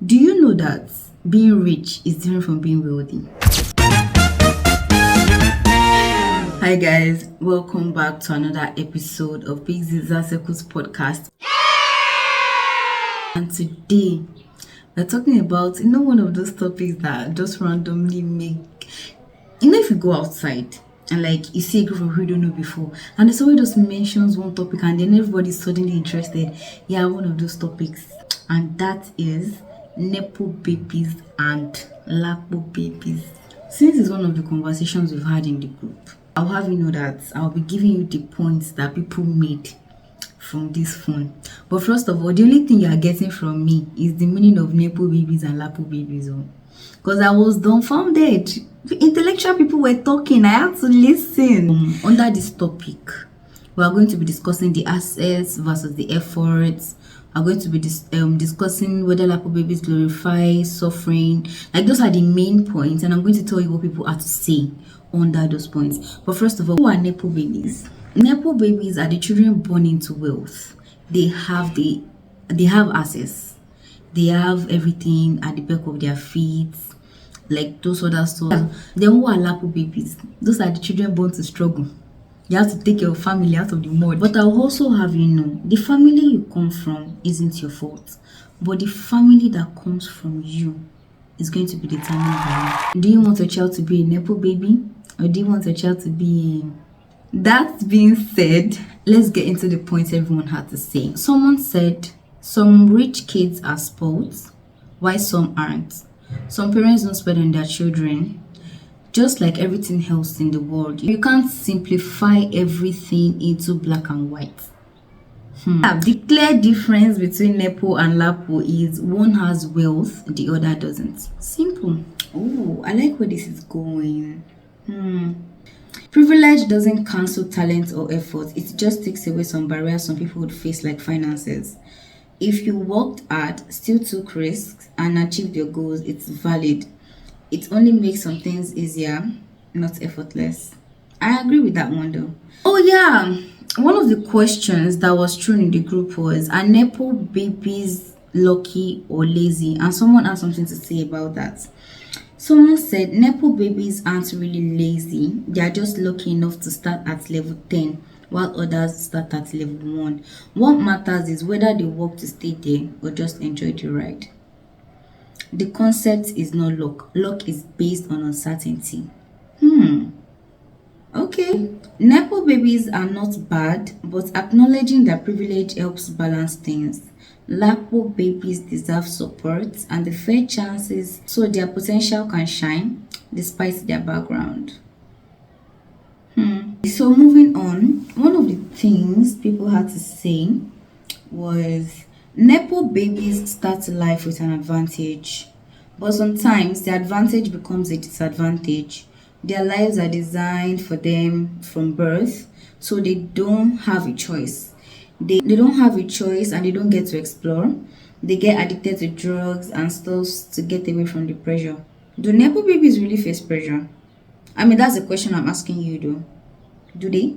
Do you know that being rich is different from being wealthy? Hi guys, welcome back to another episode of Big Ziza Circles podcast. And today we're talking about one of those topics that just randomly make if you go outside and you see a group of people you don't know before, and somebody just mentions one topic and then everybody's suddenly interested. Yeah, one of those topics, and that is Nepo babies and Lapo babies. Since it's one of the conversations we've had in the group, I'll have you know that I'll be giving you the points that people made from this phone. But first of all, the only thing you are getting from me is the meaning of Nepo babies and Lapo babies. Because I was dumbfounded. The intellectual people were talking. I had to listen. Under this topic, we are going to be discussing the assets versus the efforts. I'm going to be discussing whether Lapo babies glorify suffering. Those are the main points, and I'm going to tell you what people have to say under those points. But first of all, who are Nepo babies? Nepo babies are the children born into wealth. They have access. They have everything at the back of their feet, like those other stuff. Then who are Lapo babies? Those are the children born to struggle. You have to take your family out of the mud. But I'll also have you know, the family you come from isn't your fault. But the family that comes from you is going to be determined by you. Do you want your child to be a Nepo baby? Or do you want your child to be That being said, let's get into the points everyone had to say. Someone said some rich kids are spoiled, while some aren't. Some parents don't spend on their children. Just like everything else in the world, you can't simplify everything into black and white. The clear difference between Nepo and Lapo is one has wealth, the other doesn't. Simple. Oh, I like where this is going. Privilege doesn't cancel talent or effort. It just takes away some barriers some people would face, like finances. If you worked hard, still took risks, and achieved your goals, it's valid. It only makes some things easier, not effortless. I agree with that one though. Oh yeah, one of the questions that was thrown in the group was, are Nepo babies lucky or lazy? And someone had something to say about that. Someone said Nepo babies aren't really lazy. They are just lucky enough to start at level 10 while others start at level 1. What matters is whether they work to stay there or just enjoy the ride. The concept is not luck. Luck is based on uncertainty. Okay. Nepo babies are not bad, but acknowledging their privilege helps balance things. Lapo babies deserve support and the fair chances so their potential can shine despite their background. So moving on, one of the things people had to say was Nepo babies start life with an advantage, but sometimes the advantage becomes a disadvantage. Their lives are designed for them from birth, so they don't have a choice. They don't have a choice and they don't get to explore. They get addicted to drugs and stuff to get away from the pressure. Do Nepo babies really face pressure? That's the question I'm asking you though. Do they?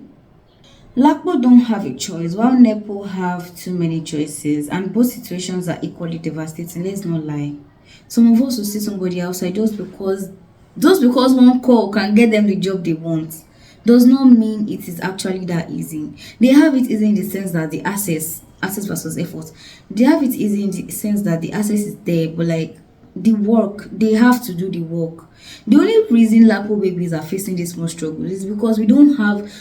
Lapo don't have a choice, while Nepo have too many choices, and both situations are equally devastating. Let's not lie. Some of us will see somebody outside just because one call can get them the job they want does not mean it is actually that easy. They have it easy in the sense that the access versus effort. They have it easy in the sense that the access is there, but the work, they have to do the work. The only reason Lapo babies are facing this more struggle is because we don't have,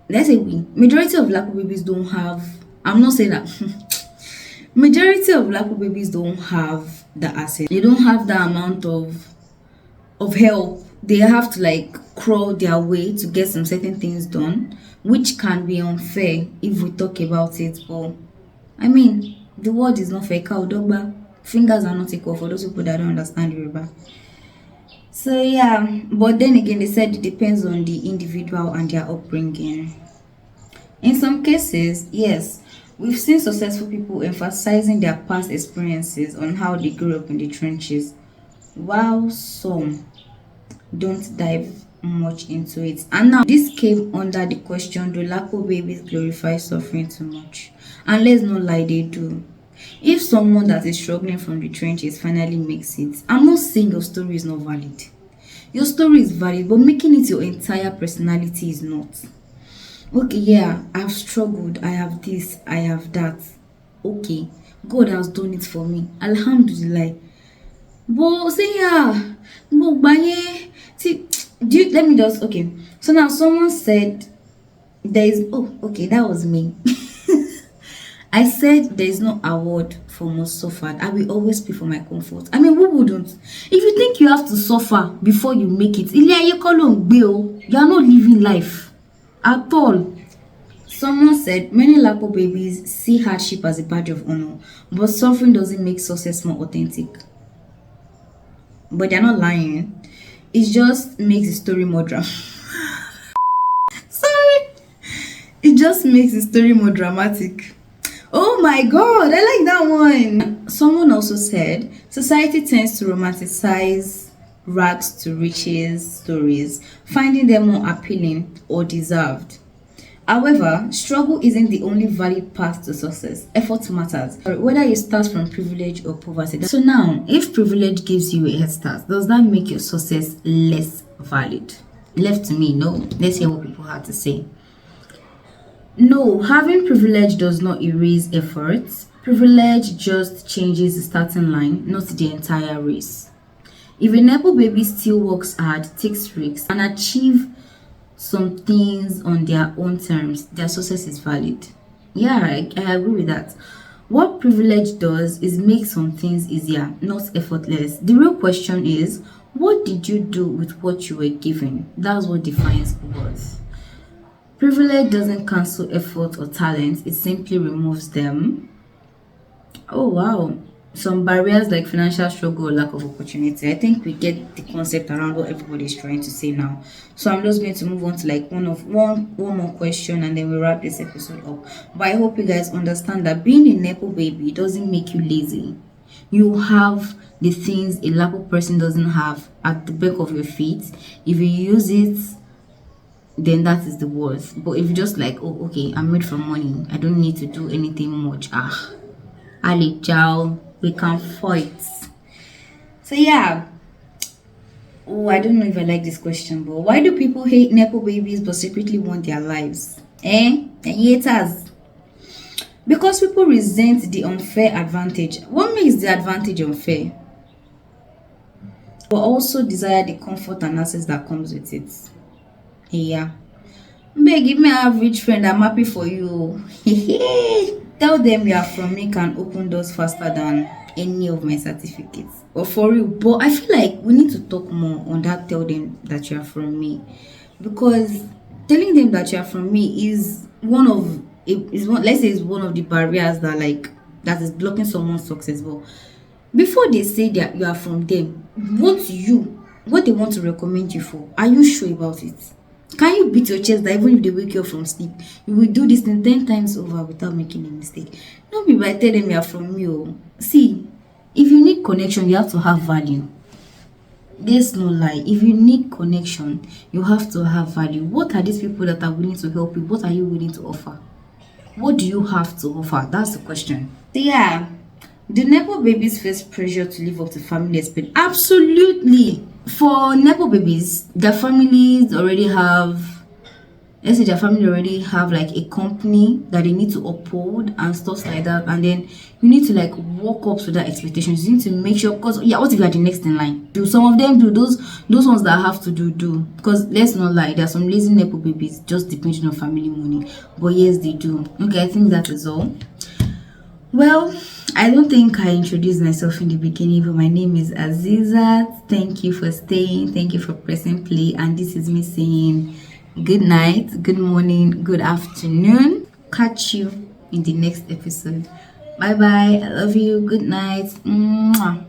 majority of Lapo babies don't have, I'm not saying that, majority of Lapo babies don't have the access. They don't have the amount of help. They have to crawl their way to get some certain things done, which can be unfair if we talk about it. But the world is not fair. Dogba, fingers are not equal for those people that don't understand Yoruba. So yeah, but then again, they said it depends on the individual and their upbringing. In some cases, yes, we've seen successful people emphasizing their past experiences on how they grew up in the trenches, while some don't dive much into it. And now this came under the question, do Lapo babies glorify suffering too much? And let's not lie, they do. If someone that is struggling from the trenches finally makes it, I'm not saying your story is not valid. Your story is valid, but making it your entire personality is not. Okay, yeah, I've struggled, I have this, I have that. Okay, God has done it for me. Alhamdulillah. But say yeah, but banye, see, let me just okay. So now someone said there is okay, that was me. I said there is no award for most suffered. I will always pay for my comfort. I mean, who wouldn't? If you think you have to suffer before you make it, you are not living life at all. Someone said many Lapo babies see hardship as a badge of honor, but suffering doesn't make success more authentic. But they're not lying. It just makes the story more dramatic. Sorry. It just makes the story more dramatic. Oh my god, I like that one. Someone also said society tends to romanticize rags to riches stories, finding them more appealing or deserved. However, struggle isn't the only valid path to success. Effort matters, whether you start from privilege or poverty. So now, if privilege gives you a head start, does that make your success less valid? Left to me, no. Let's hear what people have to say. No, having privilege does not erase efforts. Privilege just changes the starting line, not the entire race. If a Nepo baby still works hard, takes risks, and achieves some things on their own terms, their success is valid. Yeah, I agree with that. What privilege does is make some things easier, not effortless. The real question is, what did you do with what you were given? That's what defines worth. Privilege doesn't cancel effort or talent, it simply removes them. Oh wow. Some barriers like financial struggle or lack of opportunity. I think we get the concept around what everybody is trying to say now. So I'm just going to move on to like one more question and then we wrap this episode up. But I hope you guys understand that being a Nepo baby doesn't make you lazy. You have the things a Lapo person doesn't have at the back of your feet. If you use it, then that is the worth. But if you just like, oh okay, I'm made from money, I don't need to do anything much. Ali Chow, we can fight. So yeah. Oh, I don't know if I like this question, but why do people hate Nepo babies but secretly want their lives? And haters. Because people resent the unfair advantage. What makes the advantage unfair? But also desire the comfort and access that comes with it. Yeah. Babe, give me an average friend. I'm happy for you. Tell them you are from me can open doors faster than any of my certificates. But for real, but I feel like we need to talk more on that. Tell them that you are from me, because telling them that you are from me is one of let's say it's one of the barriers that is blocking someone's success. But before they say that you are from them, what they want to recommend you for, are you sure about it? Can you beat your chest that even if they wake you up from sleep, you will do this thing 10 times over without making a mistake? Don't be by telling them you are from you. See, if you need connection, you have to have value. There's no lie. If you need connection, you have to have value. What are these people that are willing to help you? What are you willing to offer? What do you have to offer? That's the question. So yeah, do Nepo babies face pressure to live up to family expectations? Absolutely. For Nepo babies, their families already have, let's say their family already have like a company that they need to uphold and stuff like that, and then you need to like walk up to that expectations. You need to make sure, because yeah, what if you are the next in line? Do some of them do those ones that have to do? Because let's not lie, there are some lazy Nepo babies just depending on family money, but yes, they do. Okay, I think that is all. Well, I don't think I introduced myself in the beginning, but my name is Azizat. Thank you for staying. Thank you for pressing play. And this is me saying good night, good morning, good afternoon. Catch you in the next episode. Bye bye. I love you. Good night. Mwah.